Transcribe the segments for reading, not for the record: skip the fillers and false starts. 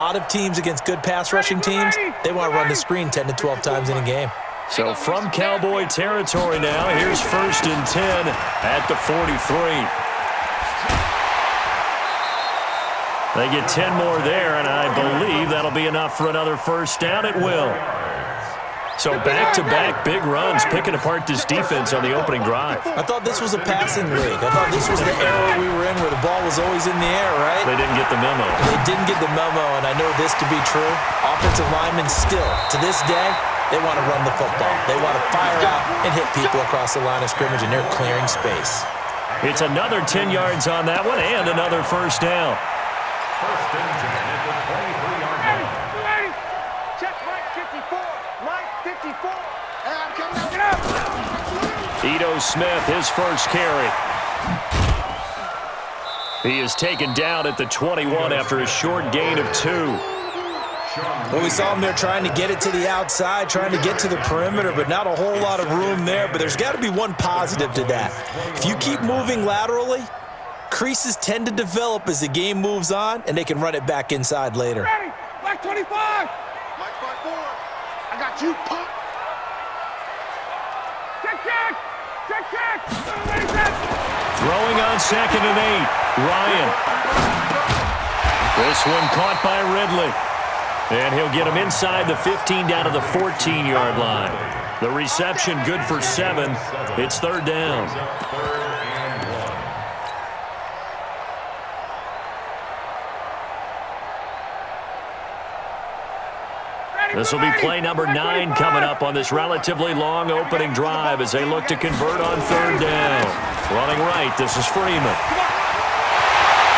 A lot of teams against good pass rushing teams, they want to run the screen 10 to 12 times in a game. So from Cowboy territory now, here's 1st and 10 at the 43. They get 10 more there, and I believe that'll be enough for another first down. It will. So back-to-back big runs, picking apart this defense on the opening drive. I thought this was a passing league. I thought this was the era we were in where the ball was always in the air, right? They didn't get the memo. They didn't get the memo, and I know this to be true. Offensive linemen still, to this day, they want to run the football. They want to fire out and hit people across the line of scrimmage, and they're clearing space. It's another 10 yards on that one and another first down. First and 10 at the 23-yard line. Check right 54. Right 54. And I'm coming up. Ito Smith, his first carry. He is taken down at the 21 after a short gain of 2. Well, we saw him there trying to get it to the outside, trying to get to the perimeter, but not a whole lot of room there. But there's got to be one positive to that. If you keep moving laterally, creases tend to develop as the game moves on, and they can run it back inside later. Ready. Black 25. Black 54. I got you, punk. Check. Throwing on 2nd and 8. Ryan. This one caught by Ridley. And he'll get him inside the 15 down to the 14-yard line. The reception good for 7. It's 3rd down. This will be play number 9 coming up on this relatively long opening drive as they look to convert on 3rd down. Running right, this is Freeman.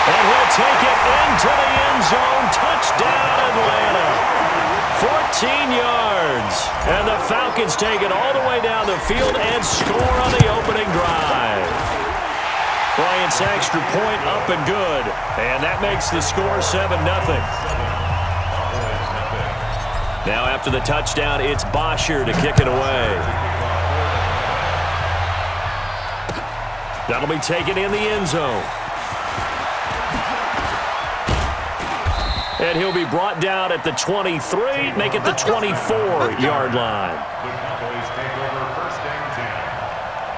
And he'll take it into the end zone. Touchdown, Atlanta. 14 yards. And the Falcons take it all the way down the field and score on the opening drive. Bryant's extra point up and good. And that makes the score 7-0. Now after the touchdown, it's Bosher to kick it away. That'll be taken in the end zone. And he'll be brought down at the 23, make it the 24-yard line. The Cowboys take over 1st and 10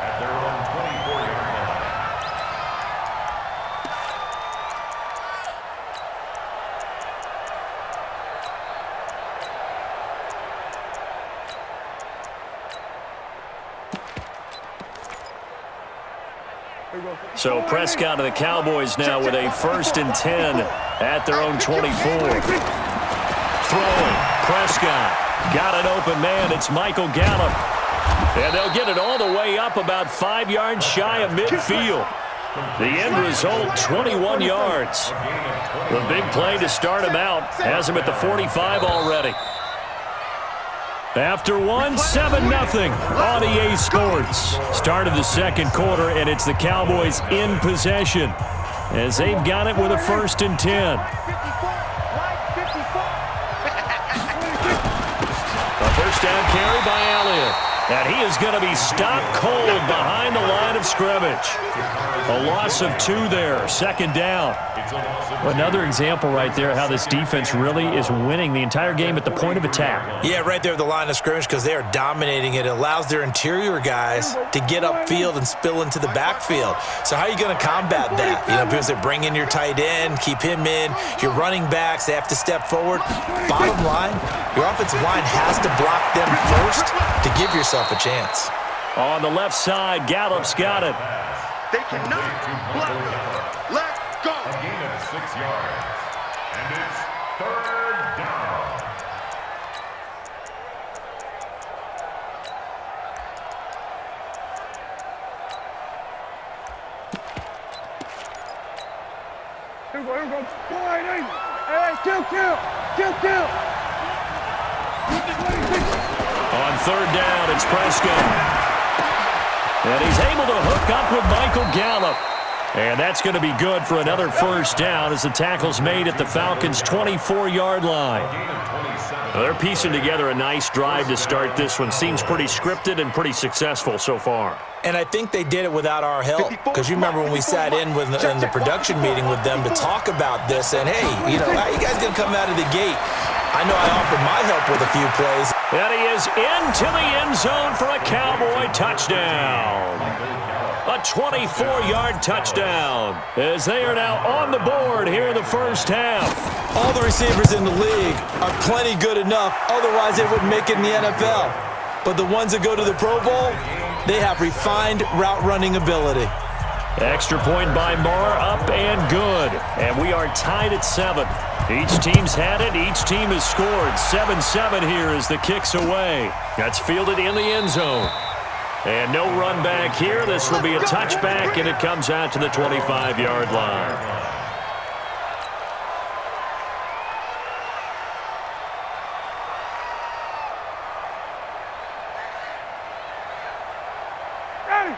at their own 24-yard line. So Prescott and the Cowboys now with a 1st and 10 at their own 24. Throwing. Prescott. Got an open man. It's Michael Gallup. And they'll get it all the way up about 5 yards shy of midfield. The end result, 21 yards. The big play to start him out has him at the 45 already. After 7-0 on EA Sports. Start of the 2nd quarter, and it's the Cowboys in possession as they've got it with a 1st and 10. A first down carry by Elliott. And he is going to be stopped cold behind the line of scrimmage. A loss of 2 there, 2nd down. Another example right there how this defense really is winning the entire game at the point of attack. Yeah, right there at the line of scrimmage because they are dominating it. It allows their interior guys to get upfield and spill into the backfield. So how are you going to combat that? You know, because they bring in your tight end, keep him in. Your running backs, they have to step forward. Bottom line, your offensive line has to block them first to give yourself a chance. On the left side, Gallup's got it. They cannot block. Let go. A gain of 6 yards. And it's 3rd down. Here we go. Hey, kill. On 3rd down, it's Prescott. And he's able to hook up with Michael Gallup. And that's going to be good for another first down as the tackle's made at the Falcons' 24-yard line. They're piecing together a nice drive to start this one. Seems pretty scripted and pretty successful so far. And I think they did it without our help, because you remember when we sat in the production meeting with them to talk about this, and hey, you know, how you guys going to come out of the gate? I know I offered my help with a few plays. And he is into the end zone for a Cowboy touchdown. A 24-yard touchdown as they are now on the board here in the first half. All the receivers in the league are plenty good enough, otherwise they wouldn't make it in the NFL. But the ones that go to the Pro Bowl, they have refined route running ability. Extra point by Moore, up and good. And we are tied at 7. Each team's had it. Each team has scored. 7-7 here as the kick's away. That's fielded in the end zone. And no run back here. This will be a touchback, and it comes out to the 25-yard line.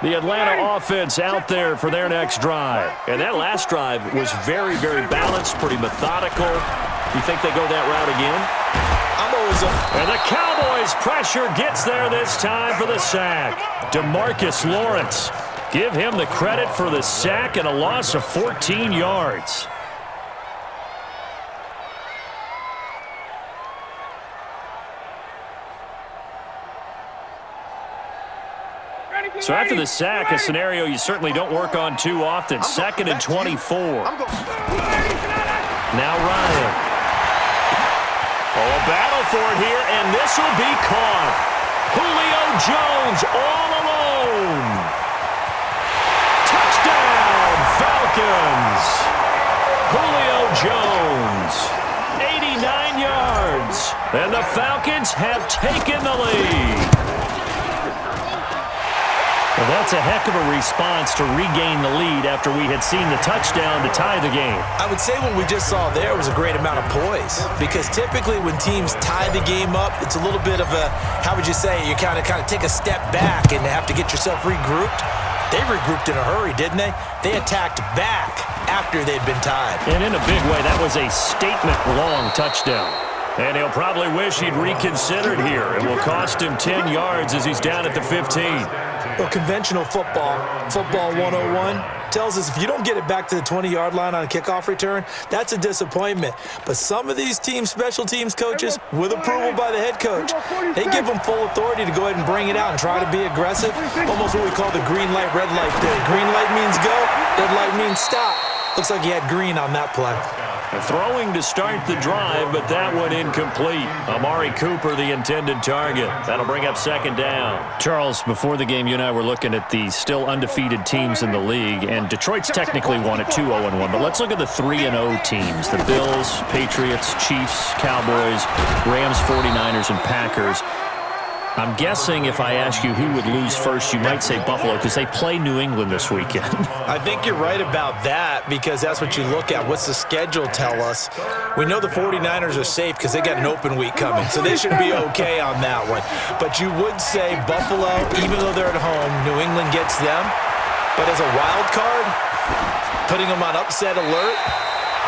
The Atlanta offense out there for their next drive. And that last drive was very, very balanced, pretty methodical. You think they go that route again? I'm always up. And the Cowboys' pressure gets there this time for the sack. DeMarcus Lawrence. Give him the credit for the sack and a loss of 14 yards. So after the sack, a scenario you certainly don't work on too often. 2nd and 24. Now Ryan. Oh, a battle for it here, and this will be caught. Julio Jones all alone. Touchdown, Falcons. Julio Jones, 89 yards. And the Falcons have taken the lead. Well, that's a heck of a response to regain the lead after we had seen the touchdown to tie the game. I would say what we just saw there was a great amount of poise, because typically when teams tie the game up, it's a little bit of a, how would you say, you kind of take a step back and have to get yourself regrouped. They regrouped in a hurry, didn't they? They attacked back after they'd been tied. And in a big way, that was a statement-long touchdown. And he'll probably wish he'd reconsidered here. It will cost him 10 yards as he's down at the 15. Well, conventional football 101, tells us if you don't get it back to the 20-yard line on a kickoff return, that's a disappointment. But some of these special teams coaches, with approval by the head coach, they give them full authority to go ahead and bring it out and try to be aggressive. Almost what we call the green light, red light theory. Green light means go, red light means stop. Looks like he had green on that play. Throwing to start the drive, but that one incomplete. Amari Cooper, the intended target. That'll bring up 2nd down. Charles, before the game, you and I were looking at the still undefeated teams in the league, and Detroit's technically won at 2-0-1, but let's look at the 3-0 teams. The Bills, Patriots, Chiefs, Cowboys, Rams, 49ers, and Packers. I'm guessing if I ask you who would lose first, you might say Buffalo, because they play New England this weekend. I think you're right about that, because that's what you look at. What's the schedule tell us? We know the 49ers are safe because they got an open week coming, so they should be okay on that one. But you would say Buffalo, even though they're at home, New England gets them. But as a wild card, putting them on upset alert,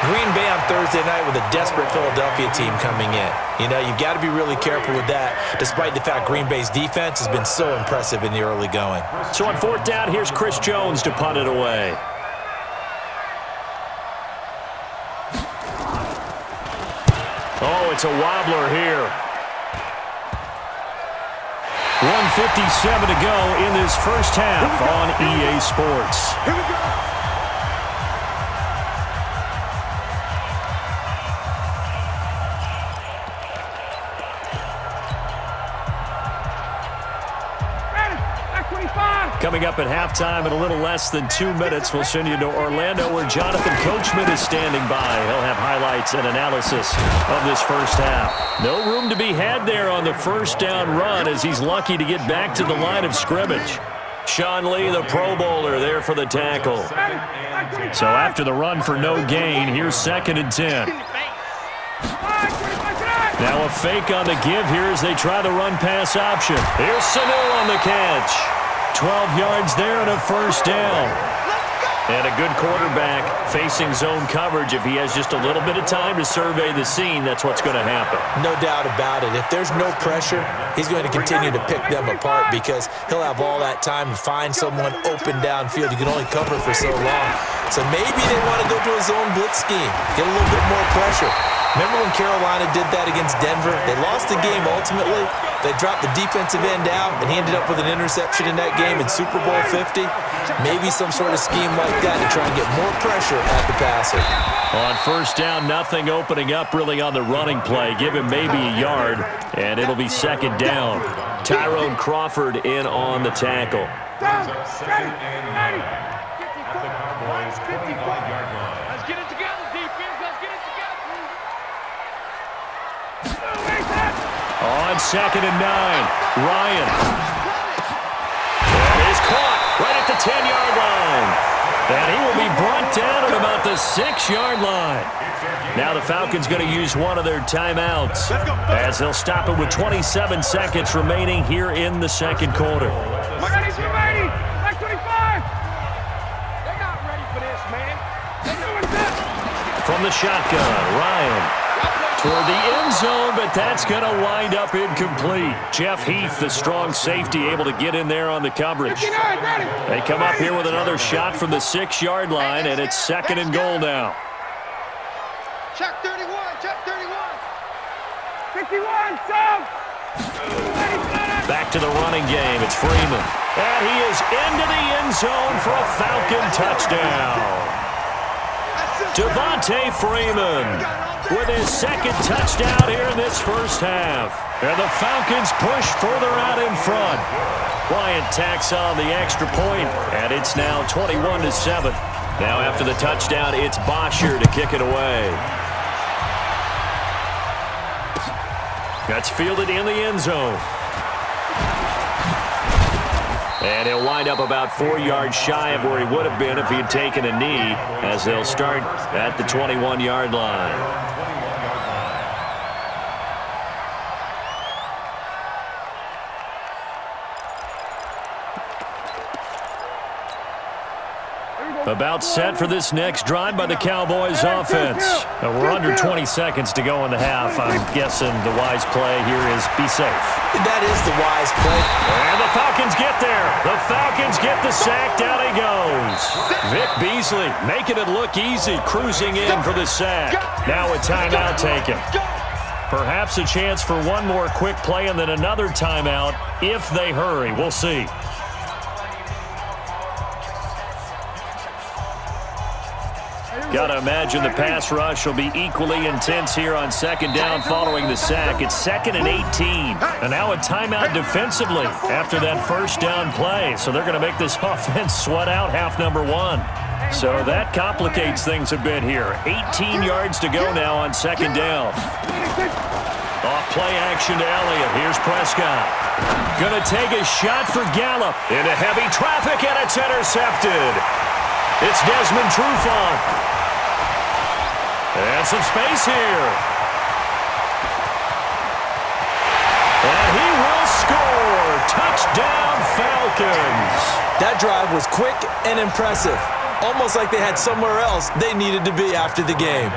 Green Bay on Thursday night with a desperate Philadelphia team coming in. You know, you've got to be really careful with that, despite the fact Green Bay's defense has been so impressive in the early going. So on 4th down, here's Chris Jones to punt it away. Oh, it's a wobbler here. 1:57 to go in this first half on EA Sports. Here we go. Coming up at halftime in a little less than 2 minutes, we'll send you to Orlando where Jonathan Coachman is standing by. He'll have highlights and analysis of this first half. No room to be had there on the first down run as he's lucky to get back to the line of scrimmage. Sean Lee, the Pro Bowler, there for the tackle. So after the run for no gain, here's 2nd and 10. Now a fake on the give here as they try the run-pass option. Here's Sanu on the catch. 12 yards there and a first down. And a good quarterback facing zone coverage. If he has just a little bit of time to survey the scene, that's what's going to happen. No doubt about it. If there's no pressure, he's going to continue to pick them apart because he'll have all that time to find someone open downfield. You can only cover for so long. So maybe they want to go to a zone blitz scheme, get a little bit more pressure. Remember when Carolina did that against Denver? They lost the game ultimately. They dropped the defensive end out, and he ended up with an interception in that game in Super Bowl 50. Maybe some sort of scheme like that to try and get more pressure at the passer. On first down, nothing opening up really on the running play. Give him maybe a yard, and it'll be second down. Tyrone Crawford in on the tackle. Brings up second and 9 at the Cowboys' 25-yard line. Let's get it together, defense. Let's get it together. On second and 9, Ryan. That is caught right at the 10-yard line. And he will be brought down at about the 6-yard line. Now the Falcons going to use one of their timeouts as they'll stop it with 27 seconds remaining here in the second quarter. Like 25. They're not ready for this, man. They're doing this. From the shotgun, Ryan toward the end zone, but that's going to wind up incomplete. Jeff Heath, the strong safety, able to get in there on the coverage. They come up here with another shot from the 6-yard line, and it's second and goal now. Check 31. Check 31. 51. Sub. Back to the running game. It's Freeman. And he is into the end zone for a Falcon touchdown. Devontae Freeman with his second touchdown here in this first half. And the Falcons push further out in front. Bryant tacks on the extra point, and it's now 21-7. Now after the touchdown, it's Bosher to kick it away. That's fielded in the end zone. And he'll wind up about 4 yards shy of where he would have been if he had taken a knee, as they'll start at the 21-yard line. About set for this next drive by the Cowboys offense. We're under 20 seconds to go in the half. I'm guessing the wise play here is be safe. That is the wise play. And the Falcons get there. The Falcons get the sack. Down he goes. Vic Beasley making it look easy, cruising in for the sack. Now a timeout taken. Perhaps a chance for one more quick play and then another timeout if they hurry. We'll see. Got to imagine the pass rush will be equally intense here on second down following the sack. It's second and 18. And now a timeout defensively after that first down play. So they're going to make this offense sweat out half number one. So that complicates things a bit here. 18 yards to go now on second down. Off play action to Elliott. Here's Prescott. Going to take a shot for Gallup. Into heavy traffic, and it's intercepted. It's Desmond Trufant. And some space here. And he will score. Touchdown, Falcons. That drive was quick and impressive. Almost like they had somewhere else they needed to be after the game.